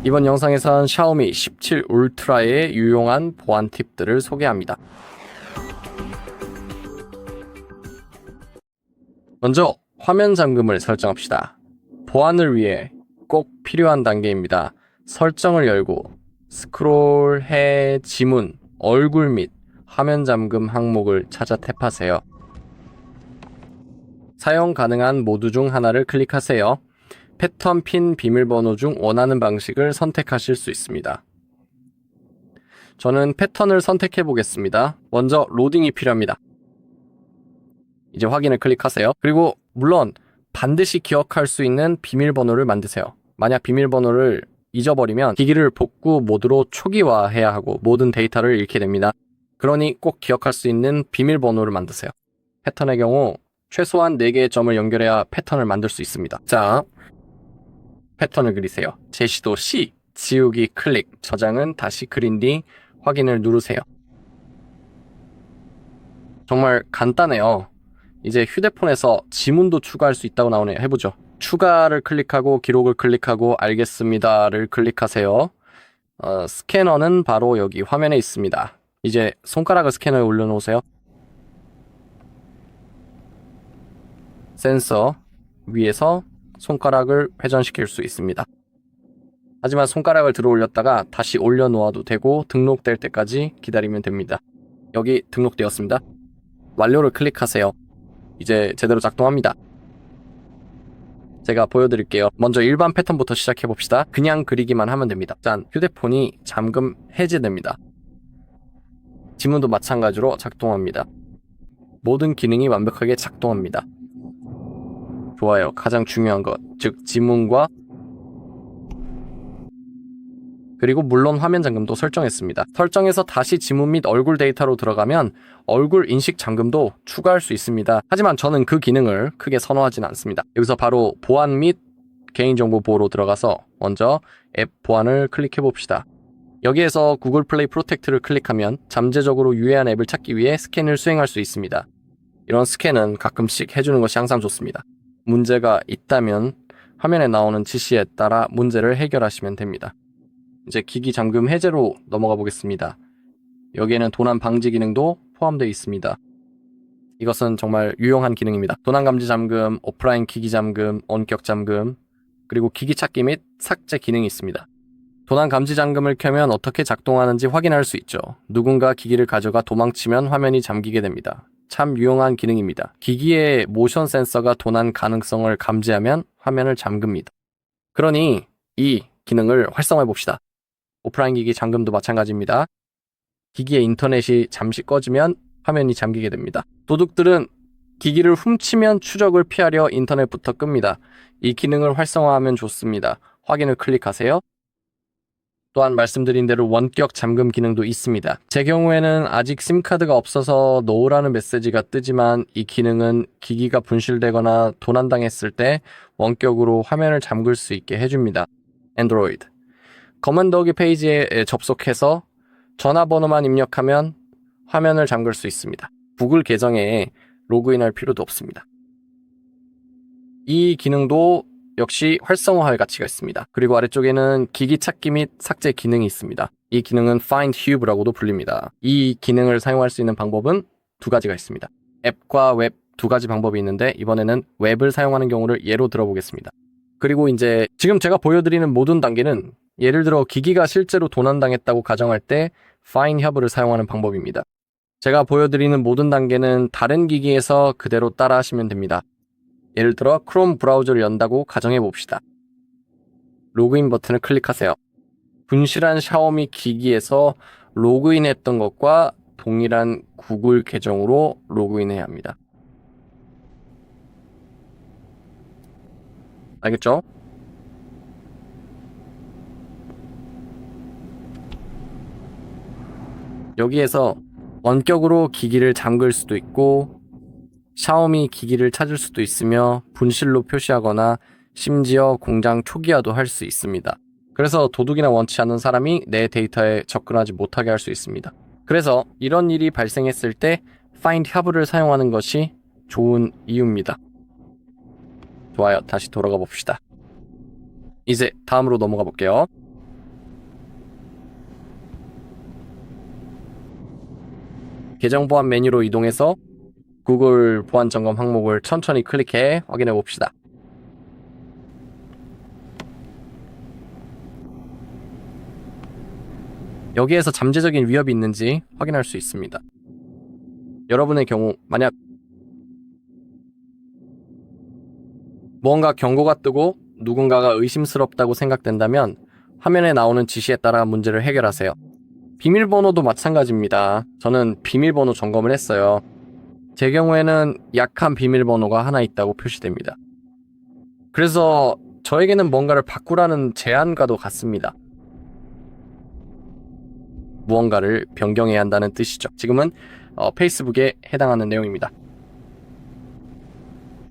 이번 영상에선 샤오미 17 울트라의 유용한 보안 팁들을 소개합니다. 먼저 화면 잠금을 설정합시다. 보안을 위해 꼭 필요한 단계입니다. 설정을 열고 스크롤해 지문, 얼굴 및 화면 잠금 항목을 찾아 탭하세요. 사용 가능한 모두 중 하나를 클릭하세요. 패턴, 핀, 비밀번호 중 원하는 방식을 선택하실 수 있습니다. 저는 패턴을 선택해 보겠습니다. 먼저 로딩이 필요합니다. 이제 확인을 클릭하세요. 그리고 물론 반드시 기억할 수 있는 비밀번호를 만드세요. 만약 비밀번호를 잊어버리면 기기를 복구 모드로 초기화해야 하고 모든 데이터를 잃게 됩니다. 그러니 꼭 기억할 수 있는 비밀번호를 만드세요. 패턴의 경우 최소한 4개의 점을 연결해야 패턴을 만들 수 있습니다. 자, 패턴을 그리세요. 제시도 C, 지우기 클릭, 저장은 다시 그린 뒤 확인을 누르세요. 정말 간단해요. 이제 휴대폰에서 지문도 추가할 수 있다고 나오네요. 해보죠. 추가를 클릭하고 기록을 클릭하고 알겠습니다를 클릭하세요. 스캐너는 바로 여기 화면에 있습니다. 이제 손가락을 스캐너에 올려놓으세요. 센서 위에서 손가락을 회전시킬 수 있습니다. 하지만 손가락을 들어 올렸다가 다시 올려놓아도 되고 등록될 때까지 기다리면 됩니다. 여기 등록되었습니다. 완료를 클릭하세요. 이제 제대로 작동합니다. 제가 보여드릴게요. 먼저 일반 패턴부터 시작해봅시다. 그냥 그리기만 하면 됩니다. 짠, 휴대폰이 잠금 해제됩니다. 지문도 마찬가지로 작동합니다. 모든 기능이 완벽하게 작동합니다. 좋아요. 가장 중요한 것, 즉 지문과 그리고 물론 화면 잠금도 설정했습니다. 설정해서 다시 지문 및 얼굴 데이터로 들어가면 얼굴 인식 잠금도 추가할 수 있습니다. 하지만 저는 그 기능을 크게 선호하진 않습니다. 여기서 바로 보안 및 개인정보 보호로 들어가서 먼저 앱 보안을 클릭해 봅시다. 여기에서 구글 플레이 프로텍트를 클릭하면 잠재적으로 유해한 앱을 찾기 위해 스캔을 수행할 수 있습니다. 이런 스캔은 가끔씩 해주는 것이 항상 좋습니다. 문제가 있다면 화면에 나오는 지시에 따라 문제를 해결하시면 됩니다. 이제 기기 잠금 해제로 넘어가 보겠습니다. 여기에는 도난 방지 기능도 포함되어 있습니다. 이것은 정말 유용한 기능입니다. 도난 감지 잠금, 오프라인 기기 잠금, 원격 잠금, 그리고 기기 찾기 및 삭제 기능이 있습니다. 도난 감지 잠금을 켜면 어떻게 작동하는지 확인할 수 있죠. 누군가 기기를 가져가 도망치면 화면이 잠기게 됩니다. 참 유용한 기능입니다. 기기의 모션 센서가 도난 가능성을 감지하면 화면을 잠깁니다. 그러니 이 기능을 활성화해 봅시다. 오프라인 기기 잠금도 마찬가지입니다. 기기의 인터넷이 잠시 꺼지면 화면이 잠기게 됩니다. 도둑들은 기기를 훔치면 추적을 피하려 인터넷부터 끕니다. 이 기능을 활성화하면 좋습니다. 확인을 클릭하세요. 또한 말씀드린 대로 원격 잠금 기능도 있습니다. 제 경우에는 아직 심카드가 없어서 노라는 메시지가 뜨지만 이 기능은 기기가 분실되거나 도난당했을 때 원격으로 화면을 잠글 수 있게 해줍니다. 안드로이드 커맨더기 페이지에 접속해서 전화번호만 입력하면 화면을 잠글 수 있습니다. 구글 계정에 로그인할 필요도 없습니다. 이 기능도 역시 활성화할 가치가 있습니다. 그리고 아래쪽에는 기기 찾기 및 삭제 기능이 있습니다. 이 기능은 Find Hube라고도 불립니다. 이 기능을 사용할 수 있는 방법은 두 가지가 있습니다. 앱과 웹 두 가지 방법이 있는데 이번에는 웹을 사용하는 경우를 예로 들어보겠습니다. 그리고 이제 지금 제가 보여드리는 모든 단계는 예를 들어 기기가 실제로 도난당했다고 가정할 때 Find Hube를 사용하는 방법입니다. 제가 보여드리는 모든 단계는 다른 기기에서 그대로 따라 하시면 됩니다. 예를 들어 크롬 브라우저를 연다고 가정해 봅시다. 로그인 버튼을 클릭하세요. 분실한 샤오미 기기에서 로그인했던 것과 동일한 구글 계정으로 로그인해야 합니다. 알겠죠? 여기에서 원격으로 기기를 잠글 수도 있고 샤오미 기기를 찾을 수도 있으며 분실로 표시하거나 심지어 공장 초기화도 할 수 있습니다. 그래서 도둑이나 원치 않는 사람이 내 데이터에 접근하지 못하게 할 수 있습니다. 그래서 이런 일이 발생했을 때 Find Hube를 사용하는 것이 좋은 이유입니다. 좋아요. 다시 돌아가 봅시다. 이제 다음으로 넘어가 볼게요. 계정 보안 메뉴로 이동해서 구글 보안 점검 항목을 천천히 클릭해 확인해 봅시다. 여기에서 잠재적인 위협이 있는지 확인할 수 있습니다. 여러분의 경우 만약 무언가 경고가 뜨고 누군가가 의심스럽다고 생각된다면 화면에 나오는 지시에 따라 문제를 해결하세요. 비밀번호도 마찬가지입니다. 저는 비밀번호 점검을 했어요. 제 경우에는 약한 비밀번호가 하나 있다고 표시됩니다. 그래서 저에게는 뭔가를 바꾸라는 제안과도 같습니다. 무언가를 변경해야 한다는 뜻이죠. 지금은 페이스북에 해당하는 내용입니다.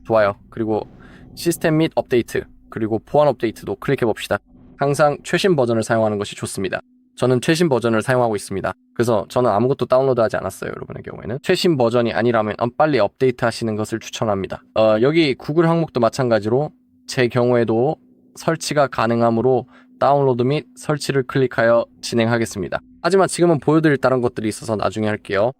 좋아요. 그리고 시스템 및 업데이트, 그리고 보안 업데이트도 클릭해 봅시다. 항상 최신 버전을 사용하는 것이 좋습니다. 저는 최신 버전을 사용하고 있습니다. 그래서 저는 아무것도 다운로드하지 않았어요. 여러분의 경우에는 최신 버전이 아니라면 빨리 업데이트 하시는 것을 추천합니다. 여기 구글 항목도 마찬가지로 제 경우에도 설치가 가능하므로 다운로드 및 설치를 클릭하여 진행하겠습니다. 하지만 지금은 보여드릴 다른 것들이 있어서 나중에 할게요.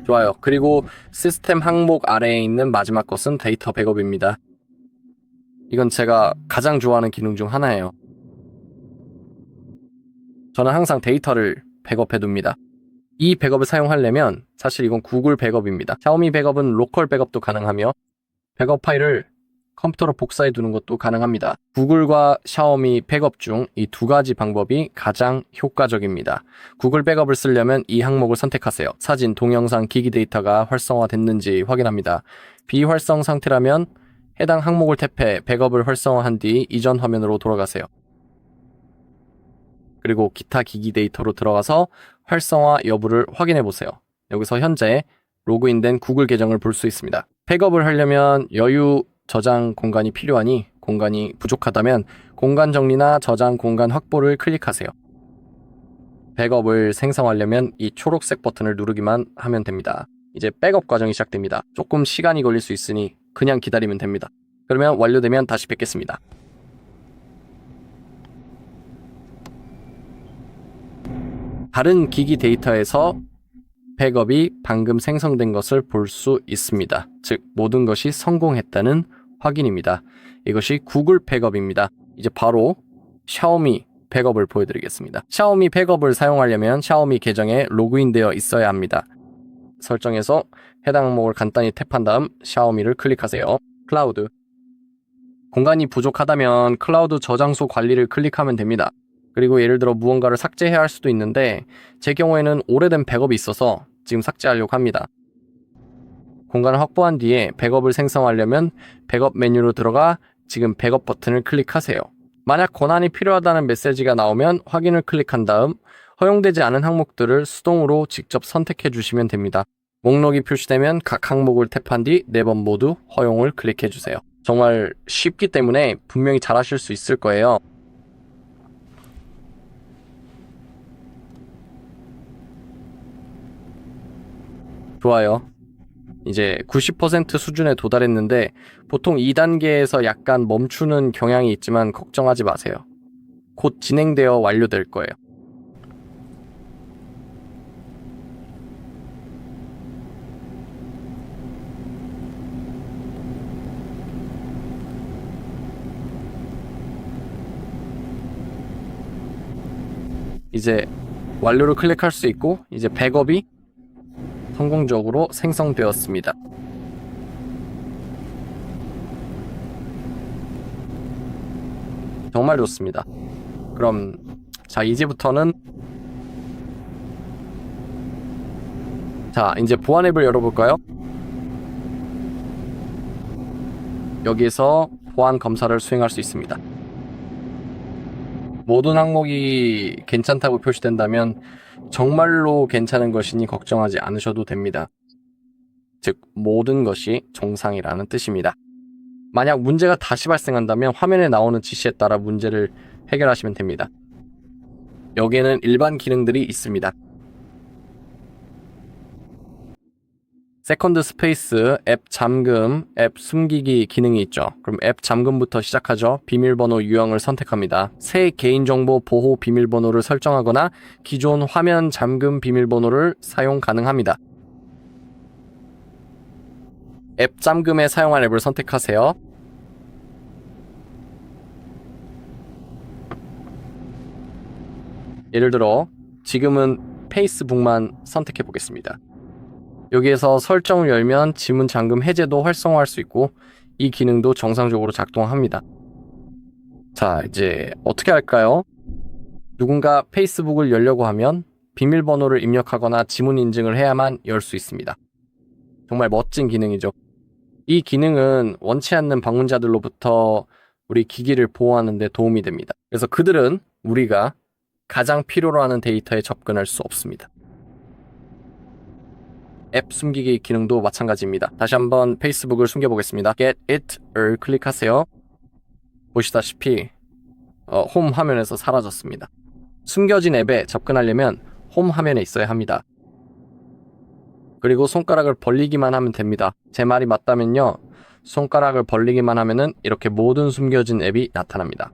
좋아요. 그리고 시스템 항목 아래에 있는 마지막 것은 데이터 백업입니다. 이건 제가 가장 좋아하는 기능 중 하나예요. 저는 항상 데이터를 백업해 둡니다. 이 백업을 사용하려면 사실 이건 구글 백업입니다. 샤오미 백업은 로컬 백업도 가능하며 백업 파일을 컴퓨터로 복사해 두는 것도 가능합니다. 구글과 샤오미 백업 중 이 두 가지 방법이 가장 효과적입니다. 구글 백업을 쓰려면 이 항목을 선택하세요. 사진, 동영상, 기기 데이터가 활성화됐는지 확인합니다. 비활성 상태라면 해당 항목을 탭해 백업을 활성화한 뒤 이전 화면으로 돌아가세요. 그리고 기타 기기 데이터로 들어가서 활성화 여부를 확인해 보세요. 여기서 현재 로그인된 구글 계정을 볼 수 있습니다. 백업을 하려면 여유 저장 공간이 필요하니 공간이 부족하다면 공간 정리나 저장 공간 확보를 클릭하세요. 백업을 생성하려면 이 초록색 버튼을 누르기만 하면 됩니다. 이제 백업 과정이 시작됩니다. 조금 시간이 걸릴 수 있으니 그냥 기다리면 됩니다. 그러면 완료되면 다시 뵙겠습니다. 다른 기기 데이터에서 백업이 방금 생성된 것을 볼 수 있습니다. 즉 모든 것이 성공했다는 확인입니다. 이것이 구글 백업입니다. 이제 바로 샤오미 백업을 보여드리겠습니다. 샤오미 백업을 사용하려면 샤오미 계정에 로그인되어 있어야 합니다. 설정에서 해당 항목을 간단히 탭한 다음 샤오미를 클릭하세요. 클라우드. 공간이 부족하다면 클라우드 저장소 관리를 클릭하면 됩니다. 그리고 예를 들어 무언가를 삭제해야 할 수도 있는데 제 경우에는 오래된 백업이 있어서 지금 삭제하려고 합니다. 공간을 확보한 뒤에 백업을 생성하려면 백업 메뉴로 들어가 지금 백업 버튼을 클릭하세요. 만약 권한이 필요하다는 메시지가 나오면 확인을 클릭한 다음 허용되지 않은 항목들을 수동으로 직접 선택해 주시면 됩니다. 목록이 표시되면 각 항목을 탭한 뒤 4번 모두 허용을 클릭해 주세요. 정말 쉽기 때문에 분명히 잘하실 수 있을 거예요. 좋아요. 이제 90% 수준에 도달했는데 보통 2단계에서 약간 멈추는 경향이 있지만 걱정하지 마세요. 곧 진행되어 완료될 거예요. 이제 완료를 클릭할 수 있고 이제 백업이 성공적으로 생성되었습니다. 정말 좋습니다. 그럼 자 이제부터는 이제 보안 앱을 열어볼까요? 여기에서 보안 검사를 수행할 수 있습니다. 모든 항목이 괜찮다고 표시된다면 정말로 괜찮은 것이니 걱정하지 않으셔도 됩니다. 즉 모든 것이 정상이라는 뜻입니다. 만약 문제가 다시 발생한다면 화면에 나오는 지시에 따라 문제를 해결하시면 됩니다. 여기에는 일반 기능들이 있습니다. 세컨드 스페이스 앱 잠금, 앱 숨기기 기능이 있죠. 그럼 앱 잠금부터 시작하죠. 비밀번호 유형을 선택합니다. 새 개인정보 보호 비밀번호를 설정하거나 기존 화면 잠금 비밀번호를 사용 가능합니다. 앱 잠금에 사용할 앱을 선택하세요. 예를 들어 지금은 페이스북만 선택해 보겠습니다. 여기에서 설정을 열면 지문 잠금 해제도 활성화할 수 있고 이 기능도 정상적으로 작동합니다. 자, 이제 어떻게 할까요? 누군가 페이스북을 열려고 하면 비밀번호를 입력하거나 지문 인증을 해야만 열 수 있습니다. 정말 멋진 기능이죠. 이 기능은 원치 않는 방문자들로부터 우리 기기를 보호하는 데 도움이 됩니다. 그래서 그들은 우리가 가장 필요로 하는 데이터에 접근할 수 없습니다. 앱 숨기기 기능도 마찬가지입니다. 다시 한번 페이스북을 숨겨보겠습니다. Get It을 클릭하세요. 보시다시피 홈 화면에서 사라졌습니다. 숨겨진 앱에 접근하려면 홈 화면에 있어야 합니다. 그리고 손가락을 벌리기만 하면 됩니다. 제 말이 맞다면요. 손가락을 벌리기만 하면은 이렇게 모든 숨겨진 앱이 나타납니다.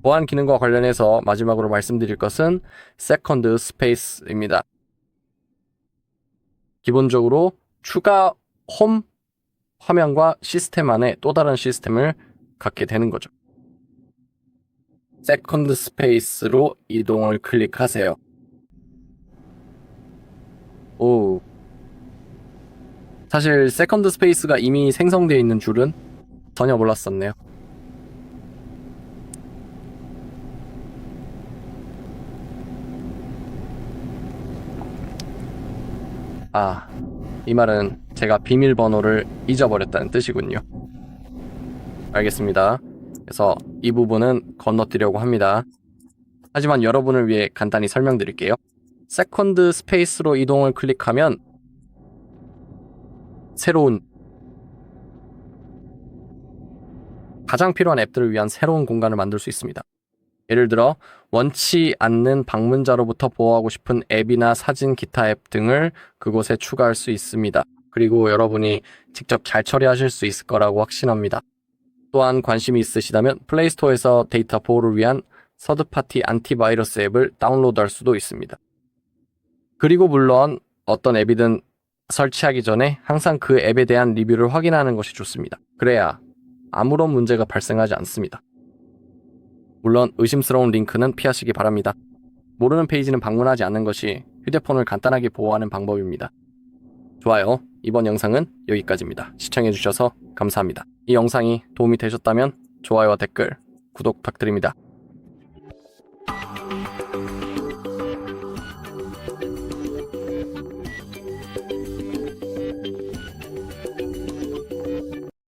보안 기능과 관련해서 마지막으로 말씀드릴 것은 세컨드 스페이스입니다. 기본적으로 추가 홈 화면과 시스템 안에 또 다른 시스템을 갖게 되는 거죠. 세컨드 스페이스로 이동을 클릭하세요. 오. 사실 세컨드 스페이스가 이미 생성되어 있는 줄은 전혀 몰랐었네요. 아, 이 말은 제가 비밀번호를 잊어버렸다는 뜻이군요. 알겠습니다. 그래서 이 부분은 건너뛰려고 합니다. 하지만 여러분을 위해 간단히 설명드릴게요. 세컨드 스페이스로 이동을 클릭하면 새로운 가장 필요한 앱들을 위한 새로운 공간을 만들 수 있습니다. 예를 들어 원치 않는 방문자로부터 보호하고 싶은 앱이나 사진, 기타 앱 등을 그곳에 추가할 수 있습니다. 그리고 여러분이 직접 잘 처리하실 수 있을 거라고 확신합니다. 또한 관심이 있으시다면 플레이스토어에서 데이터 보호를 위한 서드파티 안티바이러스 앱을 다운로드할 수도 있습니다. 그리고 물론 어떤 앱이든 설치하기 전에 항상 그 앱에 대한 리뷰를 확인하는 것이 좋습니다. 그래야 아무런 문제가 발생하지 않습니다. 물론 의심스러운 링크는 피하시기 바랍니다. 모르는 페이지는 방문하지 않는 것이 휴대폰을 간단하게 보호하는 방법입니다. 좋아요. 이번 영상은 여기까지입니다. 시청해주셔서 감사합니다. 이 영상이 도움이 되셨다면 좋아요와 댓글, 구독 부탁드립니다.